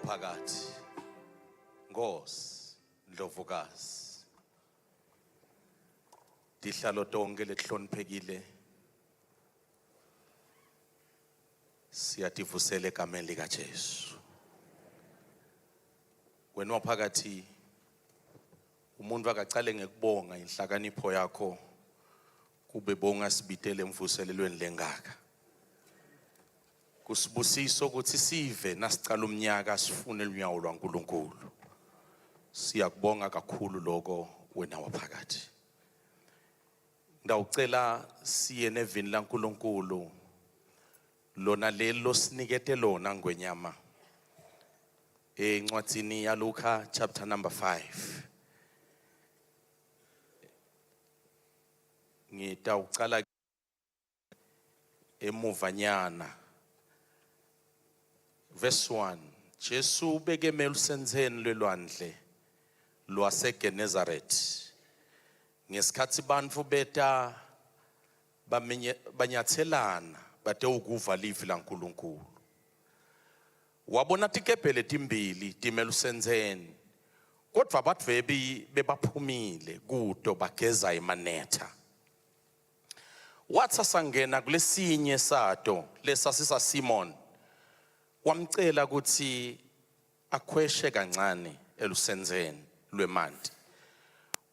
phakathi Nkosi Ndlovukazi dihlalo tonke lekuhloniphekile siyativusela egameni lika Jesu. Wena waphakathi umuntu akacale ngekubonga inhlakanipho yakho kube bonga sibitele emvuselelweni lengaka. Kusibusiso ukuthi sive nasicala umnyaka sifune unyawo lwaNkulunkulu. Siyakubonga kakhulu lokho wena waphakathi. Ndawucela siye nevini laNkulunkulu lona lelo sinikete lona ngwenyama. Encwadini ya Luka chapter number 5. Ngitawucala emuvanyana. Verse 1. Jesu ubekeme lusenzeni lwelwandle lwaseGenezaret. Ngesikhathi bantfu beta banyatselana bate ukuva livi laNkulunkulu. Wabona tikepe letimbili time lusenzeni. Kodwa batvebi bebaphumile kuto bageza emanetha. Wathi sangena kulesinye sato lesasisa Simon. Wamcela ukuthi akhweshe kancane elusenzeni lwemanti.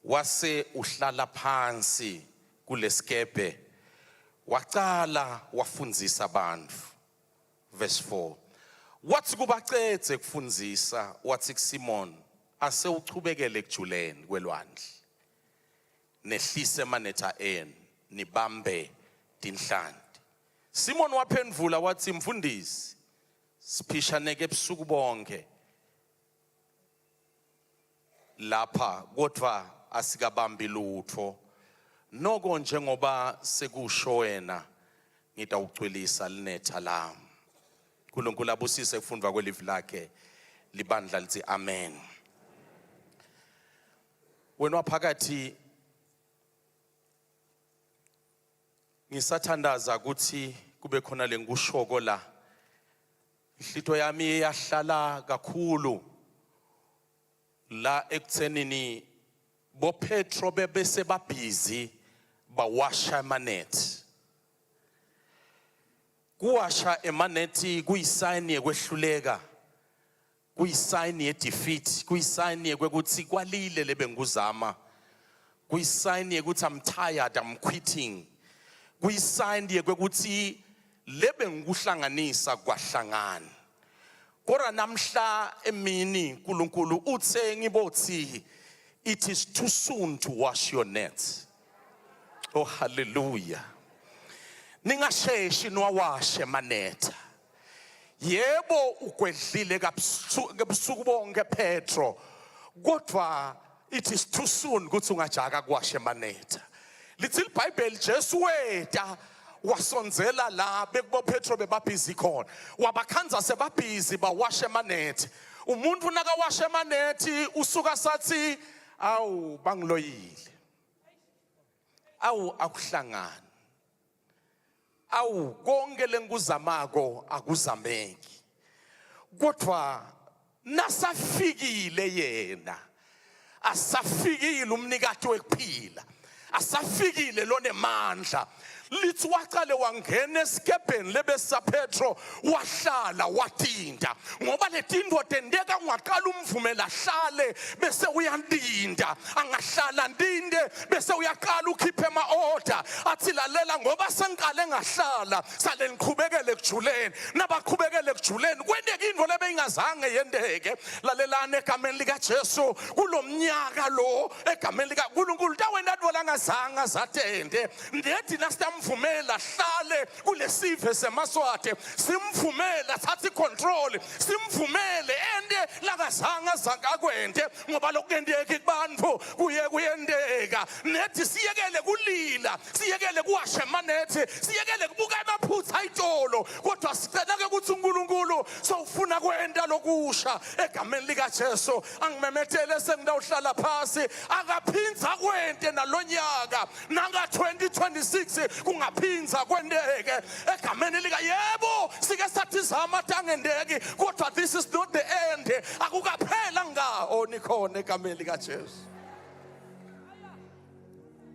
Wase uhlala phansi kulesikepe waqala wafundzisa abantu. Verse 4. Wathi kubacetse kufundzisa wathi kuSimon ase uchubekele ekujuleni kwelwandle. Nehlise emanetha enu nibambe tinhlanti. Simon waphendvula wathi mfundisi siphishaneke ebusuku bonke lapha kodwa asikabambi lutho. Noko njengoba sekusho wena ngitawucwilisa linetha lami. uNkulunkulu abusise ukufundwa kwelivi lakhe libandla lithi amen. Wena waphakathi ngisathandaza ukuthi kube khona lenkushoko la. Inhlito yami iyahlala kakhulu la ekuthenini bo Petro bebese babhizi bawasha emanethi. Kuwasha emanethi kuyisayini yekwehluleka, kuyisayini yedefeat, kuyisayini yekwekuthi kwalile lebenguzama, kuyisayini yekuthi I'm tired, I'm quitting, kuyisayini yekwekuthi lebenguhlanganisa kwahlangana. Kodwa namhla emini uNkulunkulu uthe ngibothi it is too soon to wash your nets. Oh hallelujah. Ningasheshi niwawashe emanetha. Yebo ukwedlile kabusuku bonke Petro. Kodwa it is too soon ukuthi ungajaka kuwashe emanetha. Lithi iBhayibheli Jesu weta wasonzela la bekubo Petro bebabhizi khona. Wabakhanza sebabhizi bawashe emanethi. Umuntu nakawashe emanethi usuka sathi awu bangiloyile. Awu akuhlangana. Awu konke lenguzamako akuzameki. Kodwa nasafikile yena. Asafikile umnikati wekuphila. Asafikile lonemandla. Lithi waqale wangena esikepeni lebesa Petro wahlala watinda ngoba letindo tendeka ngwaqala umvumela hlale bese uyandinda angahlala ndinde bese uyaqala ukhiphe ema order athi lalela ngoba sengiqale ngahlala sale ngiqhubekele ekujuleni nabaqhubekele ekujuleni kwendeka into lebeyingazange yendeke. Lalelana egameni lika Jesu kulomnyaka lo egameni lika uNkulunkulu tawena ngazange zatende ndethi mvumela hlale kulesive semaswati simvumela thathi control simvumele ende lakazanga zakakwende ngoba lokuyendeka kubantu kuyendeka nethi siyekele kulila siyekele kuwashe emanethi siyekele kubuka emaphutha ayitolo kodwa sicela ke ukuthi uNkulunkulu sowufuna kwenda lokusha egameni lika Jesu angimemethele sengidawuhlala phasi akaphinza kwente nalonyaka nanga 2026 kungaphinza kwendeke egameni lika yebo sike sathi zama tangendeki kodwa this is not the end uthende akukaphela ngawo nikhona egameni likaJesu.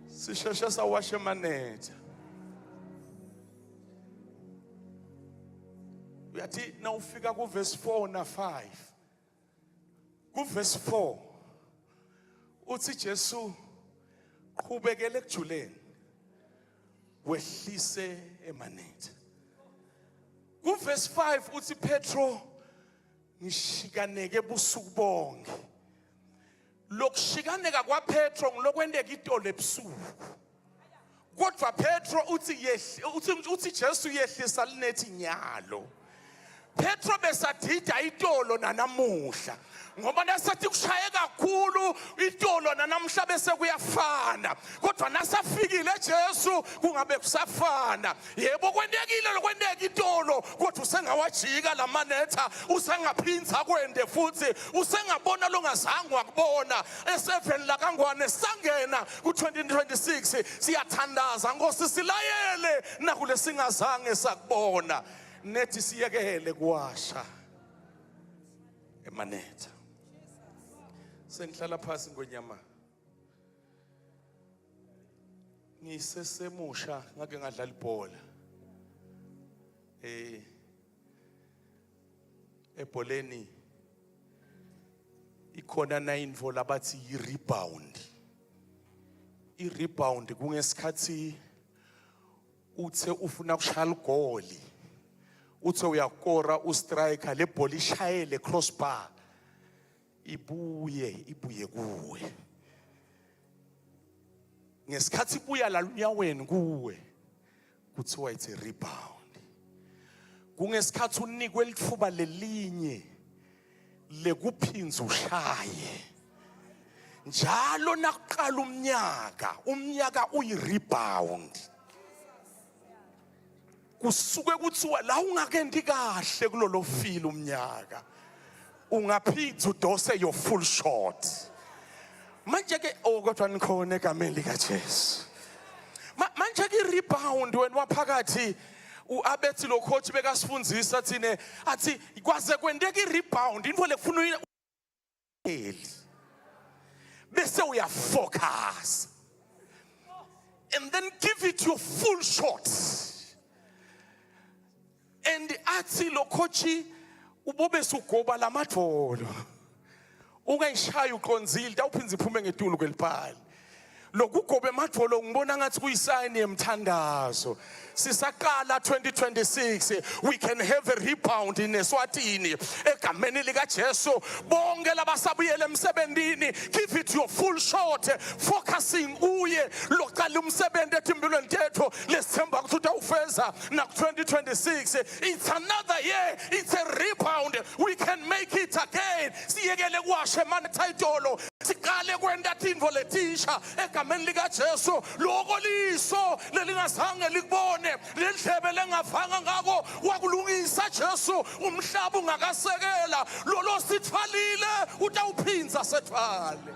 Sisheshe sawashe emanetha. Uyathi nawufika ku verse 4 na 5. Ku verse 4 uthi Jesu qhubekele ekujuleni wehlise emanetha. Ku verse 5 uthi Petro ngishikaneke busuku bonke. Lokushikaneka kwa Petro ngilokwendeka itolo ebusuku. Kodwa Petro uthi Jesu yehlisa linethi nyalo. Petro besadida itolo nanamuhla ngoba nasathi kushaye kakhulu itolo nanamhla bese kuyafana kodwa nasafikile Jesu kungabe kusafana. Yebo kwendekile lokwendeka itolo kodwa usengawajika lamanetha usengaphinza kwende futhi usengabona longazange wakubona e7 la kangwane sangena ku 2026 siyathandaza Nkosi silayele nakule singazange sakubona nethi siyekele kuwasha emanetha. Sengihlala phansi ngonyama ngisesemusha ngake ngadlala ibhola ebholeni ikhona 9 vola bathi i-rebound. I-rebound kungesikhathi uthe ufuna kushaya igoli uthe uyakora ustriker le bhola ishayele crossbar ibuye kuwe ngesikhathi ibuya la lunyaweni kuwe kuthiwa it's a rebound. Kungesikhathi unikwe lithuba lelinye lekuphinza ushaye njalo nakuqala umnyaka uyi-rebound. Kusuke kuthiwa la ungakendi kahle kulolo feel umnyaka ungaphinza udose your full shot. Manje ke kodwa nikhona egameni likaJesu. Manje ke rebound wena waphakathi uabethi lo coach bekasifundzisa thine athi kwaze kwendeka i-rebound into lekufuna bese uya focus and then give it your full shot. And athi lo coach ubobe sugoba lamadvolo ungayishaya uqonzile tawuphinza iphume ngetulo kweliphala lokugoba emadvolo ngibona ngathi kuyisayini yemthandazo. Sisaqala 2026 we can have a rebound in Eswatini egameni likaJesu. Bonke labasabuyele emsebentini give it your full shot focusing uye loqala umsebenzi etimbulweni tethu lesithemba ukuthi utawufeza na 2026. It's another year, it's a rebound, we can make it again. Siyekele kuwashe emanetha itolo siqale kwenda tintfo letisha egameni likaJesu. Loko liso lelingazange likubone lendlebe lengavanga ngako wakulungisa Jesu umhlaba ungakasekela lolo sithwalile utawuphinza sethwale.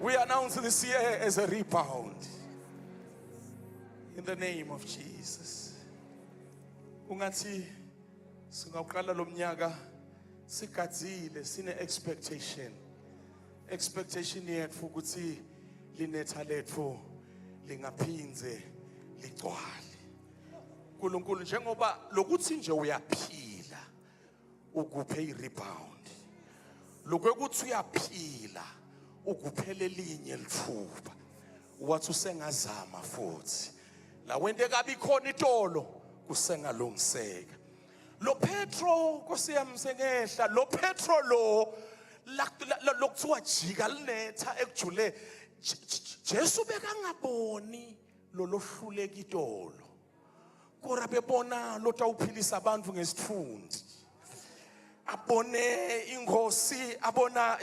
We announce this year as a rebound in the name of Jesus. Ungathi singaqala lo mnyaka sigadzile sine expectation yethu ukuthi linetha lethu lingaphinze ligcwale. Nkulunkulu njengoba lokuthi nje uyaphila ukuphe i-rebound lokuthi uyaphila ukuphela elinye lithuba wathi usengazama futhi la wente kabi khona itolo kusengalungiseka. Lo Petro Nkosi yami sengehla lo Petro lo lokuthiwa jika linetha ekujule Jesu bekangaboni lo lohluleka itolo kodwa bebona lo tawuphilisa abantu ngesithunzi. Abone ingosi abona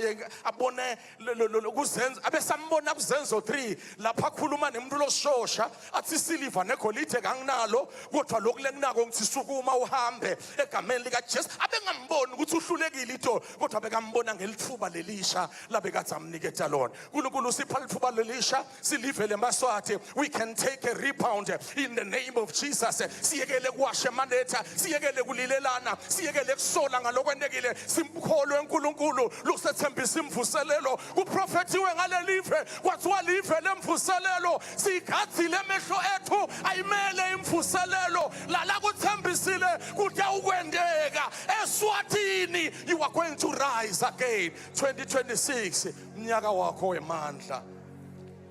kuzenza abesambona kuzenzo 3 lapha khuluma nemuntu loshosha athi siliva negolide kanginalo kodwa lokulenako ngithi sukuma uhambe egameni likaJesu. Abengamboni ukuthi uhlulekile ito kodwa bekambona ngelithuba lelisha labekathi amniketa lona. uNkulunkulu usipha lithuba lelisha silive lemaswati. We can take a rebound in the name of Jesus. Siyekele kuwashe emanetha, siyekele kulilelana, siyekele kusola ngalokho okwenekile simkholwe uNkulunkulu lusethembisa imvuselelo kuprofethiwe ngalelive kwathiwa live lemvuselelo sikhadzile emehlo ethu ayimele imvuselelo lala kuthembisile kude ukwendeka eSwatini you are going to rise again 2026 mnyaka wakho wemandla.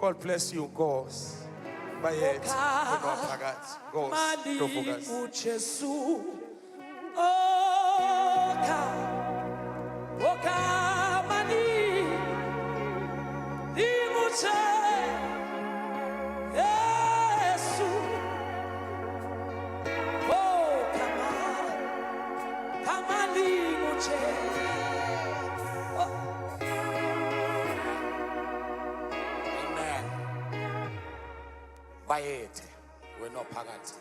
God bless you Nkosi bayethu phakathi Nkosi Ntofokazi uJesu mani imuche Yesu kama imuche Amen bayethu wena phakathi